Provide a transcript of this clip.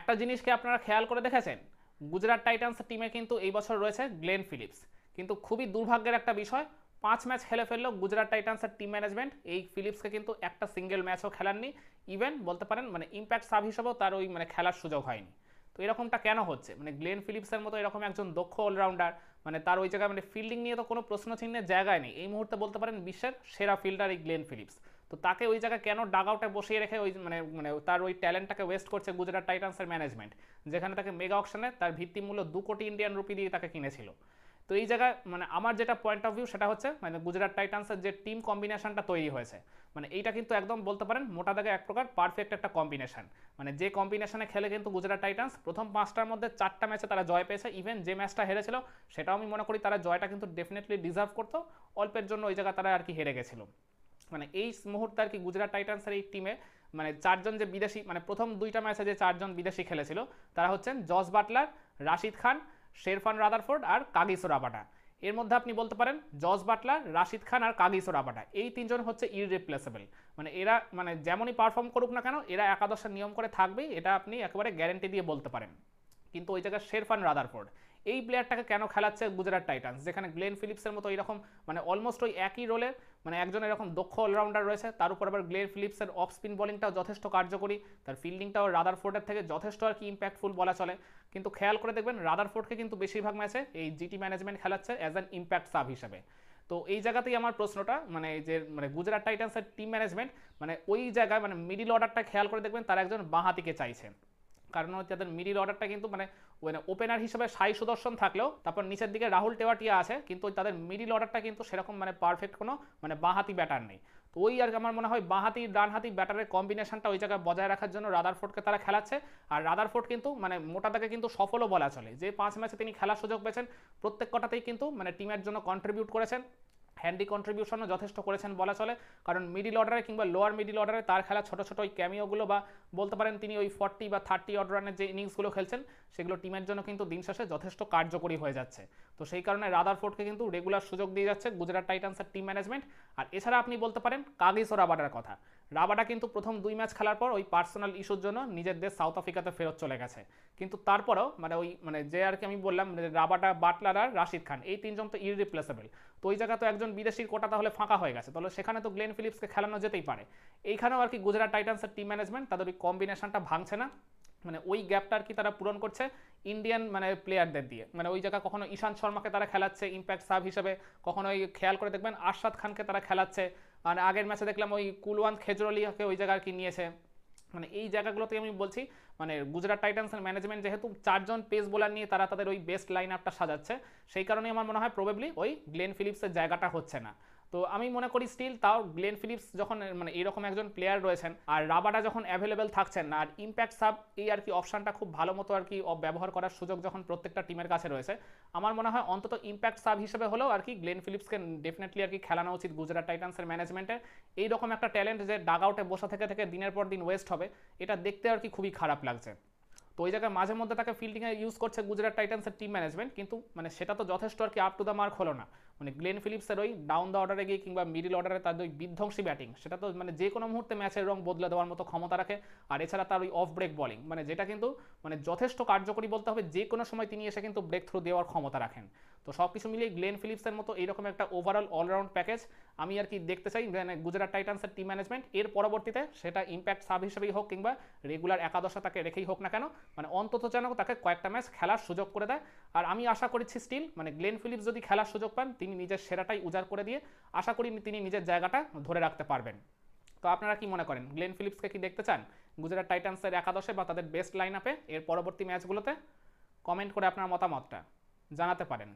একটা জিনিস কি আপনারা খেয়াল করে দেখেছেন, গুজরাট টাইটান্স টিমে কিন্তু এই বছর রয়েছে গ্লেন ফিলিপস, কিন্তু খুবই দুর্ভাগ্যের একটা বিষয় 5 ম্যাচ খেলে ফেললো গুজরাট টাইটান্সের টিম ম্যানেজমেন্ট, এই ফিলিপসকে কিন্তু একটা সিঙ্গেল ম্যাচও খেলাননি, ইভেন বলতে পারেন মানে ইম্প্যাক্ট সাব হিসেবেও তার ওই মানে খেলার সুযোগ হয়নি। তো এরকমটা কেন হচ্ছে, মানে গ্লেন ফিলিপসের মতো এরকম একজন দক্ষ অলরাউন্ডার, মানে তার ওই জায়গায় মানে ফিল্ডিং নিয়ে তো কোনো প্রশ্নচিহ্নের জায়গায় নেই, এই মুহূর্তে বলতে পারেন বিশ্বের সেরা ফিল্ডার এই গ্লেন ফিলিপস। তো তাকে ওই জায়গায় কেন ডাগ আউটে বসিয়ে রেখে ওই মানে মানে তার ওই ট্যালেন্টটাকে ওয়েস্ট করছে গুজরাট টাইটান্সের ম্যানেজমেন্ট, যেখানে তাকে মেগা অকশনে তার ভিত্তিমূল্য 2 কোটি ইন্ডিয়ান রুপি দিয়ে তাকে কিনেছিল। তো এই জায়গায় মানে আমার যেটা পয়েন্ট অফ ভিউ সেটা হচ্ছে মানে গুজরাট টাইটান্সের যে টিম কম্বিনেশনটা তৈরি হয়েছে, মানে এইটা কিন্তু একদম বলতে পারেন মোটা দাগে এক প্রকার পারফেক্ট একটা কম্বিনেশন। মানে যে কম্বিনেশনে খেলে কিন্তু গুজরাট টাইটান্স প্রথম 5টার মধ্যে 4টা ম্যাচে তারা জয় পেয়েছে, ইভেন যে ম্যাচটা হেরেছিল সেটাও আমি মনে করি তারা জয়টা কিন্তু ডেফিনেটলি ডিজার্ভ করতো, অল্পের জন্য ওই জায়গায় তারা আর কি হেরে গেছিল। মানে এই মুহূর্তে আর কি গুজরাট টাইটান্সের এই টিমে মানে 4জন যে বিদেশি, মানে প্রথম 2টা ম্যাচে যে 4জন বিদেশি খেলেছিল তারা হচ্ছেন Jos Buttler, Rashid Khan, Sherfane Rutherford আর কাগিসো রাবাডা। এর মধ্যে আপনি বলতে পারেন জস বাটলার, রাশিদ খান আর কাগিসো রাবাডা এই 3জন হচ্ছে ইররিপ্লেসেবল। মানে এরা মানে যেমনই পারফর্ম করুক না কেন এরা একাদশের নিয়ম করে থাকবেই, এটা আপনি একেবারে গ্যারেন্টি দিয়ে বলতে পারেন। কিন্তু ওই জায়গায় শেরফান রাদারফোর্ড এই প্লেয়ারটাকে কেন খেলাচ্ছে গুজরাট টাইটান্স, যেখানে গ্লেন ফিলিপসের মতো এরকম মানে অলমোস্ট ওই একই রোলে মানে একজন এরকম দক্ষ অলরাউন্ডার রয়েছে, তার উপর আবার গ্লেন ফিলিপসের অফ স্পিন বোলিংটাও যথেষ্ট কার্যকরী, তার ফিল্ডিংটাও রাদারফোর্ডের থেকে যথেষ্ট আর কি ইম্প্যাক্টফুল বলা চলে। কিন্তু খেয়াল করে দেখবেন রাদারফোর্ডকে কিন্তু বেশিরভাগ ম্যাচে এই জিটি ম্যানেজমেন্ট খেলাচ্ছে অ্যাজ অ্যান ইম্প্যাক্ট সাব হিসেবে। তো এই জায়গাতেই আমার প্রশ্নটা, মানে যে মানে গুজরাট টাইটান্সের টিম ম্যানেজমেন্ট মানে ওই জায়গায় মানে মিডিল অর্ডারটা খেয়াল করে দেখবেন তারা একজন বাঁহাতিকে চাইছে, কারণ হচ্ছে তাদের মিডিল অর্ডারটা কিন্তু মানে ওপেনার হিসেবে সাই সুদর্শন থাকলেও তারপর নিচের দিকে রাহুল টেওয়াটিয়া আছে, কিন্তু তাদের মিডিল অর্ডারটা কিন্তু সেরকম মানে পারফেক্ট কোনো মানে বাঁহাতি ব্যাটার নেই। তো ওই আর আমার মনে হয় বাঁহাতি ডানহাতি ব্যাটারের কম্বিনেশনটা ওই জায়গায় বজায় রাখার জন্য রাদারফোর্ডকে তারা খেলাচ্ছে। আর রাদারফোর্ড কিন্তু মানে মোটা দাগে কিন্তু সফলও বলা চলে, যে 5 ম্যাচে তিনি খেলার সুযোগ পেয়েছেন প্রত্যেক কটাতেই কিন্তু মানে টিমের জন্য কন্ট্রিবিউট করেছেন, হ্যান্ডি কন্ট্রিবিউশনও যথেষ্ট করেছেন বলা চলে। কারণ মিডিল অর্ডারে কিংবা লোয়ার মিডিল অর্ডারে তার খেলা ছোটো ছোটো ওই ক্যামিওগুলো বা বলতে পারেন তিনি ওই 40 বা 30 অড রানের যে ইনিংসগুলো খেলছেন সেগুলো টিমের জন্য কিন্তু দিন শেষে যথেষ্ট কার্যকরী হয়ে যাচ্ছে। তো সেই কারণে রাদারফোর্ডকে কিন্তু রেগুলার সুযোগ দিয়ে যাচ্ছে গুজরাট টাইটান্সের টিম ম্যানেজমেন্ট। আর এছাড়া আপনি বলতে পারেন কাগিসো রাবাডার কথা, রাবাডা কিন্তু প্রথম 2 ম্যাচ খেলার পর ওই পার্সোনাল ইস্যুর জন্য নিজের দেশ সাউথ আফ্রিকাতে ফেরত চলে গেছে, কিন্তু তারপরেও মানে ওই মানে যে আর কি আমি বললাম রাবাডা, বাটলার আর রাশিদ খান এই 3জন তো ইররিপ্লেসেবল। তো ওই জায়গা তো একজন বিদেশির কোটা তাহলে ফাঁকা হয়ে গেছে, তাহলে সেখানে তো গ্লেন ফিলিপসকে খেলানো যেতেই পারে। এইখানেও আর কি গুজরাট টাইটান্সের টিম ম্যানেজমেন্ট তাদের ওই কম্বিনেশনটা ভাঙছে না, মানে ওই গ্যাপটা আর কি তারা পূরণ করছে ইন্ডিয়ান মানে প্লেয়ারদের দিয়ে। মানে ওই জায়গায় কখনো ঈশান্ত শর্মাকে তারা খেলাচ্ছে ইম্প্যাক্ট সাব হিসেবে, কখনো ওই খেয়াল করে দেখবেন আরশাদ খানকে তারা খেলাচ্ছে, মানে আগের ম্যাচে দেখলাম ওই কুলওয়ান্ত খেজরলিয়াকে ওই জায়গায় আর কি নিয়েছে। মানে এই জায়গাগুলোতে আমি বলছি মানে গুজরাট টাইটান্সের ম্যানেজমেন্ট যেহেতু 4জন পেস বোলার নিয়ে তারা তাদের ওই বেস্ট লাইন আপটা সাজাচ্ছে, সেই কারণেই আমার মনে হয় প্রবেবলি ওই গ্লেন ফিলিপসের জায়গাটা হচ্ছে না। তো আমি মনে করি স্টিল তাও গ্লেন ফিলিপস যখন মানে এইরকম একজন প্লেয়ার রয়েছেন আর রাবাডা যখন অ্যাভেলেবেল থাকছেন না, আর ইম্প্যাক্ট সাব এই আর কি অপশানটা খুব ভালো মতো আর কি ব্যবহার করার সুযোগ যখন প্রত্যেকটা টিমের কাছে রয়েছে, আমার মনে হয় অন্তত ইম্প্যাক্ট সাব হিসেবে হলেও আর কি গ্লেন ফিলিপসকে ডেফিনেটলি আর কি খেলানো উচিত গুজরাট টাইটান্সের ম্যানেজমেন্টের। এইরকম একটা ট্যালেন্ট যে ডাগ আউটে বসে থেকে থেকে দিনের পর দিন ওয়েস্ট হবে, এটা দেখতে আর কি খুবই খারাপ লাগছে। তো ওই জায়গায় মাঝে মধ্যে তাকে ফিল্ডিংয়ে ইউজ করছে গুজরাট টাইটান্সের টিম ম্যানেজমেন্ট, কিন্তু মানে সেটা তো যথেষ্ট আর কি আপ টু দ্য মার্ক হলো না। মানে গ্লেন ফিলিপসের ওই ডাউন দ্য অর্ডারে গিয়ে কিংবা মিডিল অর্ডারে তার ওই বিধ্বংসী ব্যাটিং সেটা তো মানে যে কোনো মুহূর্তে ম্যাচের রং বদলে দেওয়ার মতো ক্ষমতা রাখে। আর এছাড়া তার ওই অফ ব্রেক বলিং মানে যেটা কিন্তু মানে যথেষ্ট কার্যকরী বলতে হবে, যে কোনো সময় তিনি এসে কিন্তু ব্রেক থ্রু দেওয়ার ক্ষমতা রাখেন। তো সব কিছু মিলিয়ে গ্লেন ফিলিপসের মতো এইরকম একটা ওভারঅল অলরাউন্ড প্যাকেজ আমি আর কি দেখতে চাই মানে গুজরাট টাইটান্সের টিম ম্যানেজমেন্ট এর পরবর্তীতে, সেটা ইম্প্যাক্ট সাব হিসেবেই হোক কিংবা রেগুলার একাদশে তাকে রেখেই হোক না কেন, মানে অন্তত যেন তাকে কয়েকটা ম্যাচ খেলার সুযোগ করে দেয়। আর আমি আশা করছি স্টিল মানে গ্লেন ফিলিপস যদি খেলার সুযোগ পান তিনি নিজের সেরাটাই উজাড় করে দিয়ে আশা করি তিনি নিজের জায়গাটা ধরে রাখতে পারবেন। তো আপনারা কি মনে করেন, গ্লেন ফিলিপসকে কি দেখতে চান গুজরাট টাইটান্সের একাদশে বা তাদের বেস্ট লাইন আপে এর পরবর্তী ম্যাচগুলোতে? কমেন্ট করে আপনার মতামতটা জানাতে পারেন।